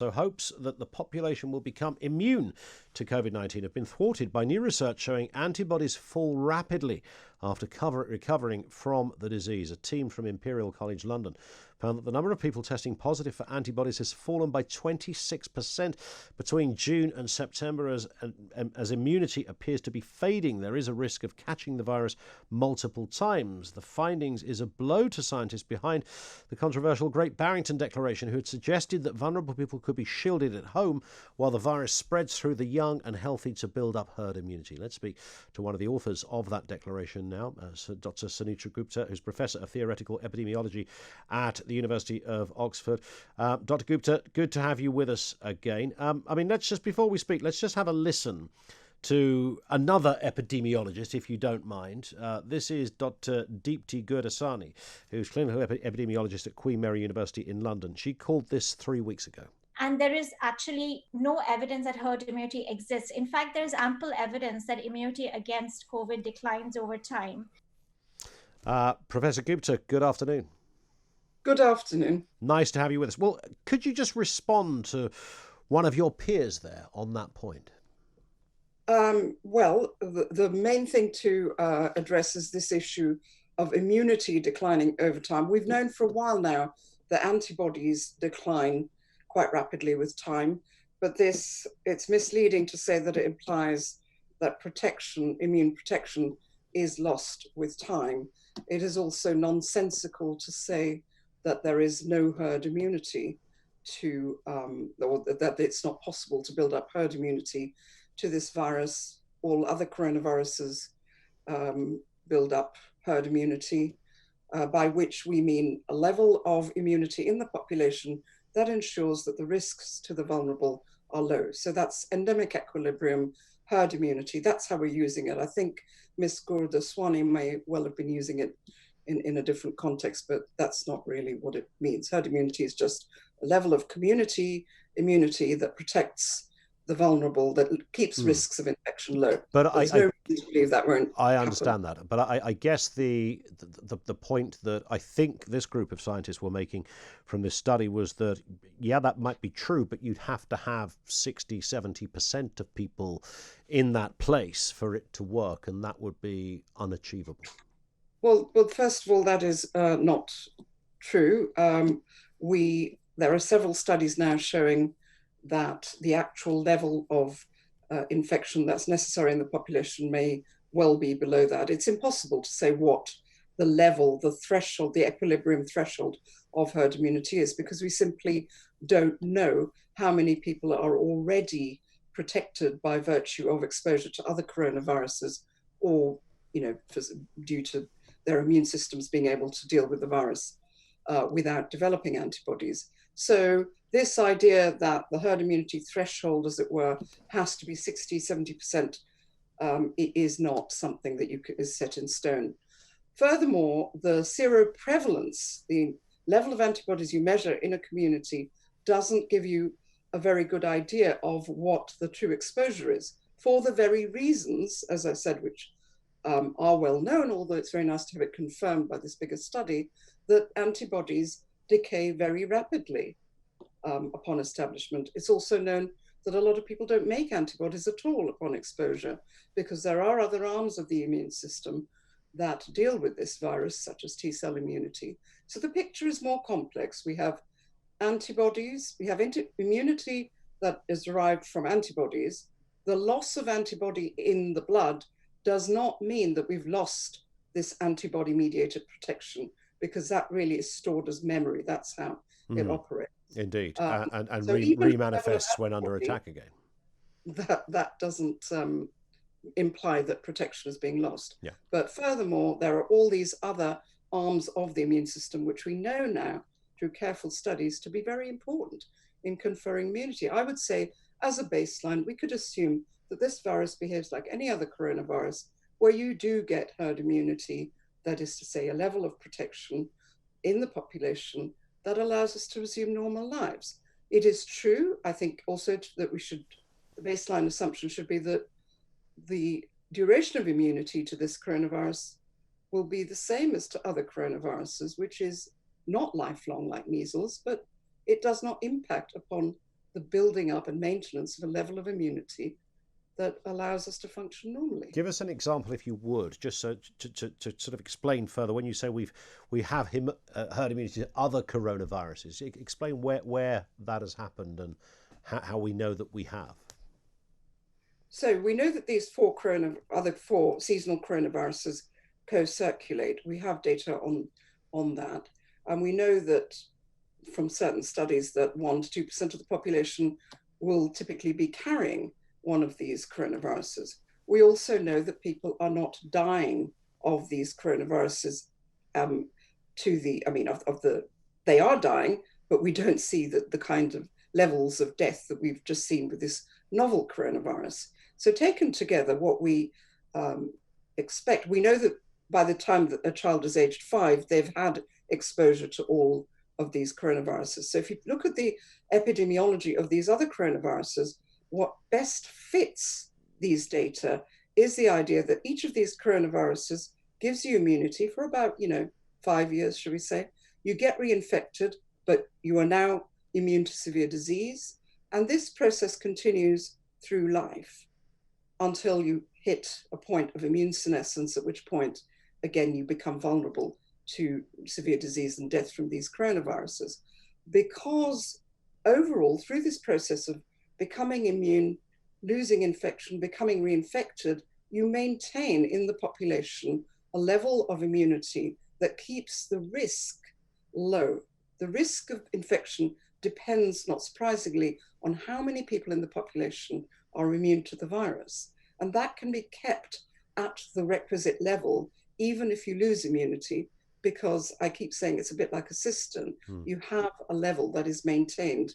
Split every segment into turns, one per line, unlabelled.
So hopes that the population will become immune to COVID-19 have been thwarted by new research showing antibodies fall rapidly after recovering from the disease. A team from Imperial College London found that the number of people testing positive for antibodies has fallen by 26% between June and September as immunity appears to be fading. There is a risk of catching the virus multiple times. The findings is a blow to scientists behind the controversial Great Barrington Declaration, who had suggested that vulnerable people could be shielded at home while the virus spreads through the young and healthy to build up herd immunity. Let's speak to one of the authors of that declaration now, Dr. Sunetra Gupta, who's Professor of Theoretical Epidemiology at the University of Oxford. Dr. Gupta, good to have you with us again. Before we speak, let's just have a listen to another epidemiologist, if you don't mind. This is Dr. Deepti Gurdasani, who's clinical epidemiologist at Queen Mary University in London. She called this 3 weeks ago.
And there is actually no evidence that herd immunity exists. In fact, there is ample evidence that immunity against COVID declines over time.
Professor Gupta, good afternoon.
Good afternoon.
Nice to have you with us. Well, could you just respond to one of your peers there on that point?
The main thing to address is this issue of immunity declining over time. We've known for a while now that antibodies decline quite rapidly with time, but it's misleading to say that it implies that immune protection is lost with time. It is also nonsensical to say that there is no herd immunity or that it's not possible to build up herd immunity to this virus. All other coronaviruses build up herd immunity, by which we mean a level of immunity in the population that ensures that the risks to the vulnerable are low. So that's endemic equilibrium, herd immunity. That's how we're using it. I think Ms. Gurdasani may well have been using it in a different context, but that's not really what it means. Herd immunity is just a level of community immunity that protects the vulnerable, that keeps risks of infection low.
But
there's no reason to believe that won't
I
happen.
understand that, but I guess the point that I think this group of scientists were making from this study was that, yeah, that might be true, but you'd have to have 60-70% of people in that place for it to work, and that would be unachievable.
Well, first of all, that is not true. There are several studies now showing that the actual level of infection that's necessary in the population may well be below that. It's impossible to say what the level, the threshold, the equilibrium threshold of herd immunity is, because we simply don't know how many people are already protected by virtue of exposure to other coronaviruses, or due to their immune systems being able to deal with the virus without developing antibodies. So this idea that the herd immunity threshold, as it were, has to be 60-70%, it is not something that is set in stone. Furthermore, the seroprevalence, the level of antibodies you measure in a community, doesn't give you a very good idea of what the true exposure is, for the very reasons, as I said, which are well known, although it's very nice to have it confirmed by this bigger study, that antibodies decay very rapidly upon establishment. It's also known that a lot of people don't make antibodies at all upon exposure, because there are other arms of the immune system that deal with this virus, such as T-cell immunity. So the picture is more complex. We have antibodies, we have immunity that is derived from antibodies. The loss of antibody in the blood does not mean that we've lost this antibody-mediated protection, because that really is stored as memory. That's how it operates.
Indeed, and
so
remanifests when under attack again.
That doesn't imply that protection is being lost.
Yeah.
But furthermore, there are all these other arms of the immune system, which we know now through careful studies to be very important in conferring immunity. I would say, as a baseline, we could assume that this virus behaves like any other coronavirus, where you do get herd immunity, that is to say, a level of protection in the population that allows us to resume normal lives. It is true, I think, also that the baseline assumption should be that the duration of immunity to this coronavirus will be the same as to other coronaviruses, which is not lifelong like measles, but it does not impact upon the building up and maintenance of a level of immunity that allows us to function normally.
Give us an example, if you would, just so to sort of explain further. When you say we have herd immunity to other coronaviruses, explain where that has happened and how we know that we have.
So we know that these other four seasonal coronaviruses co-circulate. We have data on that, and we know that from certain studies that 1 to 2% of the population will typically be carrying one of these coronaviruses. We also know that people are not dying of these coronaviruses they are dying, but we don't see the kind of levels of death that we've just seen with this novel coronavirus. So taken together, what we expect, we know that by the time that a child is aged 5, they've had exposure to all of these coronaviruses. So if you look at the epidemiology of these other coronaviruses, what best fits these data is the idea that each of these coronaviruses gives you immunity for about, 5 years, should we say. You get reinfected, but you are now immune to severe disease. And this process continues through life until you hit a point of immune senescence, at which point, again, you become vulnerable to severe disease and death from these coronaviruses. Because overall, through this process of becoming immune, losing infection, becoming reinfected, you maintain in the population a level of immunity that keeps the risk low. The risk of infection depends, not surprisingly, on how many people in the population are immune to the virus. And that can be kept at the requisite level, even if you lose immunity, because I keep saying it's a bit like a cistern. You have a level that is maintained.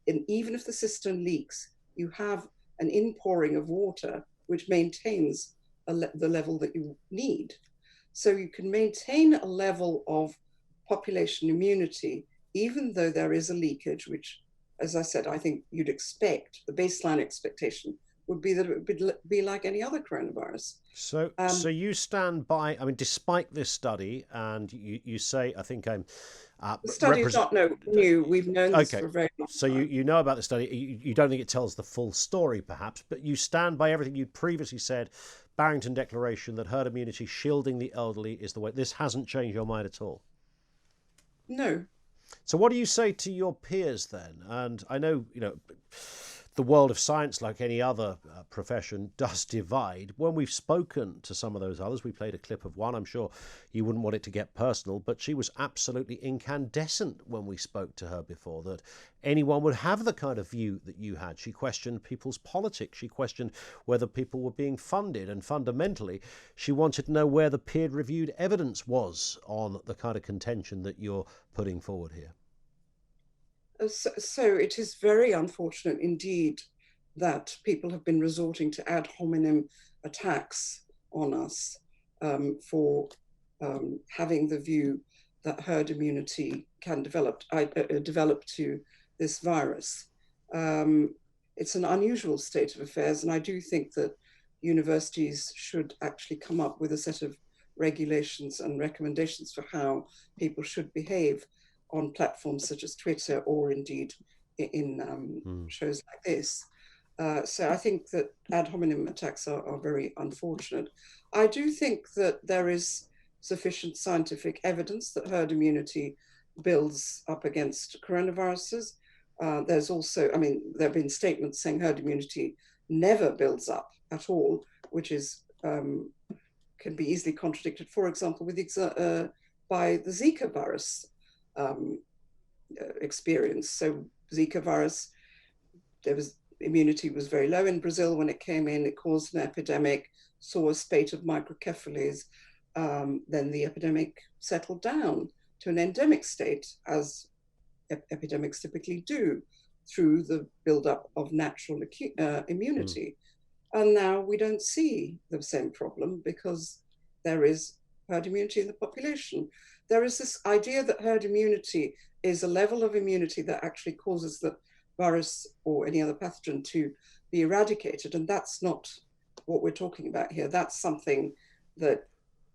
And even if the cistern leaks, you have an inpouring of water, which maintains the level that you need. So you can maintain a level of population immunity, even though there is a leakage, which, as I said, I think you'd expect, the baseline expectation would be that it would be like any other coronavirus.
So you stand by, despite this study, and you say, I think I'm...
the study is not new. We've known this for a very long time.
So you know about the study. You don't think it tells the full story, perhaps, but you stand by everything you previously said, Barrington Declaration, that herd immunity, shielding the elderly is the way. This hasn't changed your mind at all?
No.
So what do you say to your peers then? And I know, the world of science, like any other profession, does divide. When we've spoken to some of those others, we played a clip of one. I'm sure you wouldn't want it to get personal, but she was absolutely incandescent when we spoke to her before, that anyone would have the kind of view that you had. She questioned people's politics. She questioned whether people were being funded. And fundamentally, she wanted to know where the peer-reviewed evidence was on the kind of contention that you're putting forward here.
So it is very unfortunate indeed that people have been resorting to ad hominem attacks on us for having the view that herd immunity can develop to this virus. It's an unusual state of affairs, and I do think that universities should actually come up with a set of regulations and recommendations for how people should behave on platforms such as Twitter, or indeed in shows like this. So I think that ad hominem attacks are very unfortunate. I do think that there is sufficient scientific evidence that herd immunity builds up against coronaviruses. There's also, there have been statements saying herd immunity never builds up at all, which is can be easily contradicted, for example, by the Zika virus experience. So Zika virus, immunity was very low in Brazil when it came in. It caused an epidemic, saw a spate of microcephalies. Then the epidemic settled down to an endemic state, as epidemics typically do, through the buildup of natural immunity. And now we don't see the same problem because there is herd immunity in the population. There is this idea that herd immunity is a level of immunity that actually causes the virus or any other pathogen to be eradicated. And that's not what we're talking about here. That's something that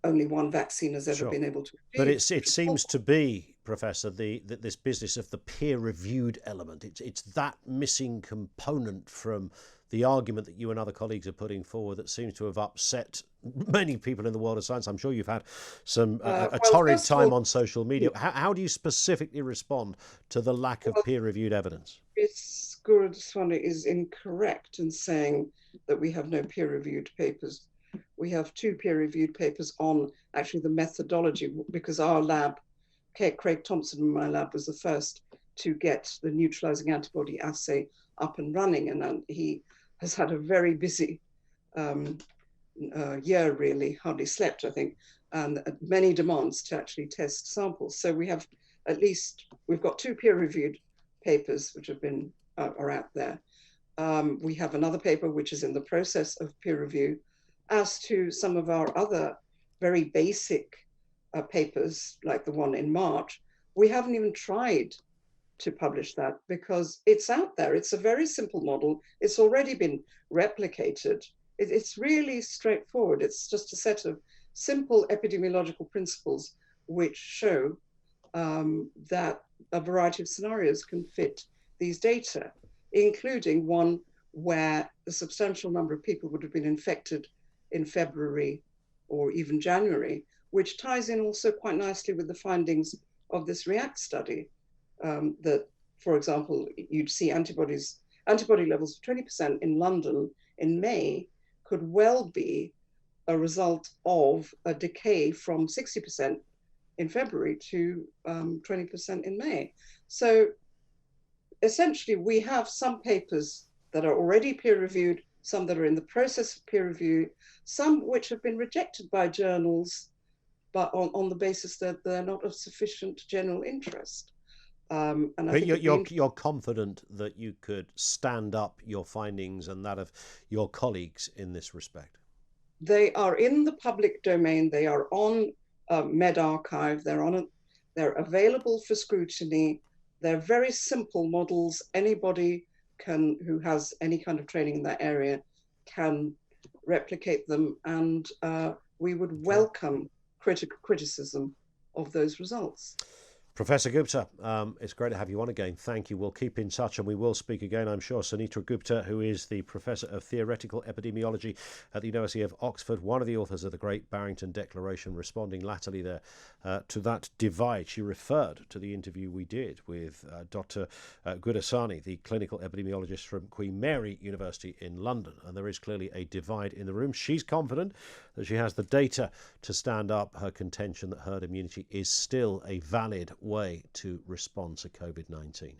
only one vaccine has ever been able to achieve.
But it seems to be Professor, this business of the peer-reviewed element. It's that missing component from the argument that you and other colleagues are putting forward that seems to have upset many people in the world of science. I'm sure you've had some a torrid time on social media. How do you specifically respond to the lack of peer-reviewed evidence?
Ms. Gurudaswamy is incorrect in saying that we have no peer-reviewed papers. We have 2 peer-reviewed papers on actually the methodology, because our lab, Craig Thompson in my lab, was the first to get the neutralizing antibody assay up and running, and he has had a very busy year, really, hardly slept, I think, and many demands to actually test samples. So we've got 2 peer-reviewed papers which have been are out there. We have another paper which is in the process of peer review. As to some of our other very basic papers, like the one in March, we haven't even tried to publish that because it's out there. It's a very simple model. It's already been replicated. It's really straightforward. It's just a set of simple epidemiological principles which show that a variety of scenarios can fit these data, including one where a substantial number of people would have been infected in February or even January, which ties in also quite nicely with the findings of this REACT study, that, for example, you'd see antibody levels of 20% in London in May could well be a result of a decay from 60% in February to 20% in May. So essentially, we have some papers that are already peer-reviewed, some that are in the process of peer review, some which have been rejected by journals, but on the basis that they're not of sufficient general interest. And I think
you're confident that you could stand up your findings and that of your colleagues in this respect?
They are in the public domain. They are on medRxiv. They're available for scrutiny. They're very simple models. Anybody who has any kind of training in that area can replicate them, and we would welcome criticism of those results.
Professor Gupta, it's great to have you on again. Thank you. We'll keep in touch and we will speak again, I'm sure. Sunetra Gupta, who is the Professor of Theoretical Epidemiology at the University of Oxford, one of the authors of the great Barrington Declaration, responding latterly there to that divide. She referred to the interview we did with Dr. Gurudaswamy, the clinical epidemiologist from Queen Mary University in London. And there is clearly a divide in the room. She's confident that she has the data to stand up her contention that herd immunity is still a valid way to respond to COVID-19.